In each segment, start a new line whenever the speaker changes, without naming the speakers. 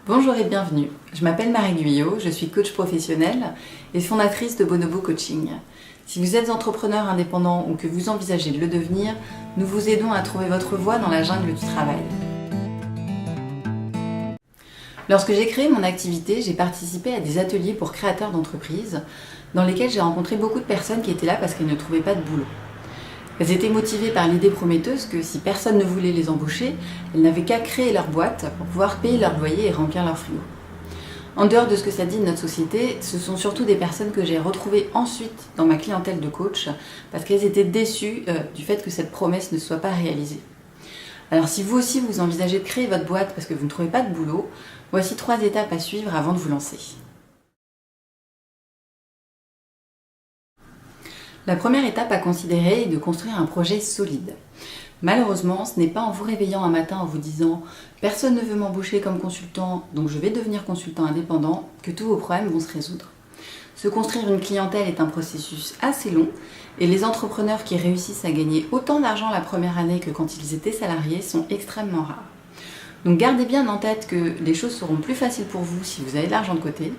Bonjour et bienvenue, je m'appelle Marie Guyot, je suis coach professionnelle et fondatrice de Bonobo Coaching. Si vous êtes entrepreneur indépendant ou que vous envisagez de le devenir, nous vous aidons à trouver votre voie dans la jungle du travail. Lorsque j'ai créé mon activité, j'ai participé à des ateliers pour créateurs d'entreprises dans lesquels j'ai rencontré beaucoup de personnes qui étaient là parce qu'elles ne trouvaient pas de boulot. Elles étaient motivées par l'idée prometteuse que si personne ne voulait les embaucher, elles n'avaient qu'à créer leur boîte pour pouvoir payer leur loyer et remplir leur frigo. En dehors de ce que ça dit de notre société, ce sont surtout des personnes que j'ai retrouvées ensuite dans ma clientèle de coach parce qu'elles étaient déçues du fait que cette promesse ne soit pas réalisée. Alors si vous aussi vous envisagez de créer votre boîte parce que vous ne trouvez pas de boulot, voici 3 étapes à suivre avant de vous lancer. La première étape à considérer est de construire un projet solide. Malheureusement, ce n'est pas en vous réveillant un matin en vous disant « personne ne veut m'embaucher comme consultant, donc je vais devenir consultant indépendant » que tous vos problèmes vont se résoudre. Se construire une clientèle est un processus assez long et les entrepreneurs qui réussissent à gagner autant d'argent la première année que quand ils étaient salariés sont extrêmement rares. Donc gardez bien en tête que les choses seront plus faciles pour vous si vous avez de l'argent de côté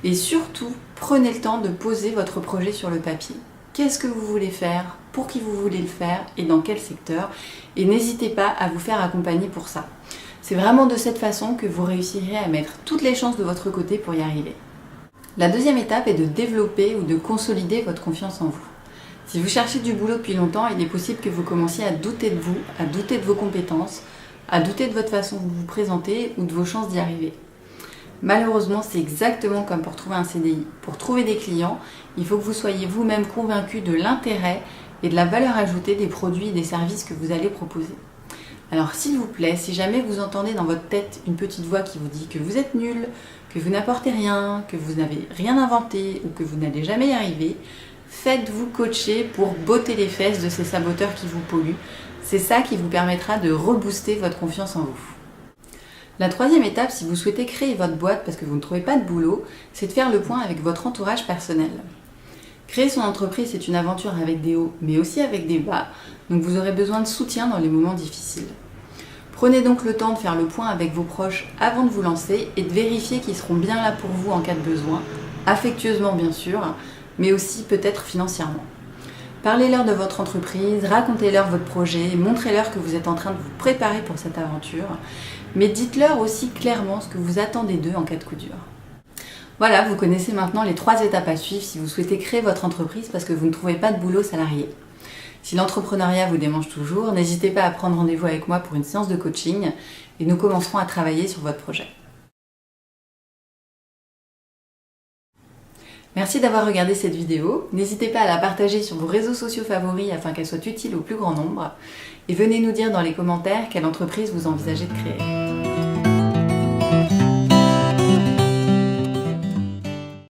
et surtout prenez le temps de poser votre projet sur le papier. Qu'est-ce que vous voulez faire, pour qui vous voulez le faire et dans quel secteur, et n'hésitez pas à vous faire accompagner pour ça. C'est vraiment de cette façon que vous réussirez à mettre toutes les chances de votre côté pour y arriver. La deuxième étape est de développer ou de consolider votre confiance en vous. Si vous cherchez du boulot depuis longtemps, il est possible que vous commenciez à douter de vous, à douter de vos compétences, à douter de votre façon de vous présenter ou de vos chances d'y arriver. Malheureusement, c'est exactement comme pour trouver un CDI. Pour trouver des clients, il faut que vous soyez vous-même convaincu de l'intérêt et de la valeur ajoutée des produits et des services que vous allez proposer. Alors s'il vous plaît, si jamais vous entendez dans votre tête une petite voix qui vous dit que vous êtes nul, que vous n'apportez rien, que vous n'avez rien inventé ou que vous n'allez jamais y arriver, faites-vous coacher pour botter les fesses de ces saboteurs qui vous polluent. C'est ça qui vous permettra de rebooster votre confiance en vous. La troisième étape, si vous souhaitez créer votre boîte parce que vous ne trouvez pas de boulot, c'est de faire le point avec votre entourage personnel. Créer son entreprise, c'est une aventure avec des hauts, mais aussi avec des bas, donc vous aurez besoin de soutien dans les moments difficiles. Prenez donc le temps de faire le point avec vos proches avant de vous lancer et de vérifier qu'ils seront bien là pour vous en cas de besoin, affectueusement bien sûr, mais aussi peut-être financièrement. Parlez-leur de votre entreprise, racontez-leur votre projet, montrez-leur que vous êtes en train de vous préparer pour cette aventure, mais dites-leur aussi clairement ce que vous attendez d'eux en cas de coup dur. Voilà, vous connaissez maintenant les 3 étapes à suivre si vous souhaitez créer votre entreprise parce que vous ne trouvez pas de boulot salarié. Si l'entrepreneuriat vous démange toujours, n'hésitez pas à prendre rendez-vous avec moi pour une séance de coaching et nous commencerons à travailler sur votre projet. Merci d'avoir regardé cette vidéo, n'hésitez pas à la partager sur vos réseaux sociaux favoris afin qu'elle soit utile au plus grand nombre et venez nous dire dans les commentaires quelle entreprise vous envisagez de créer.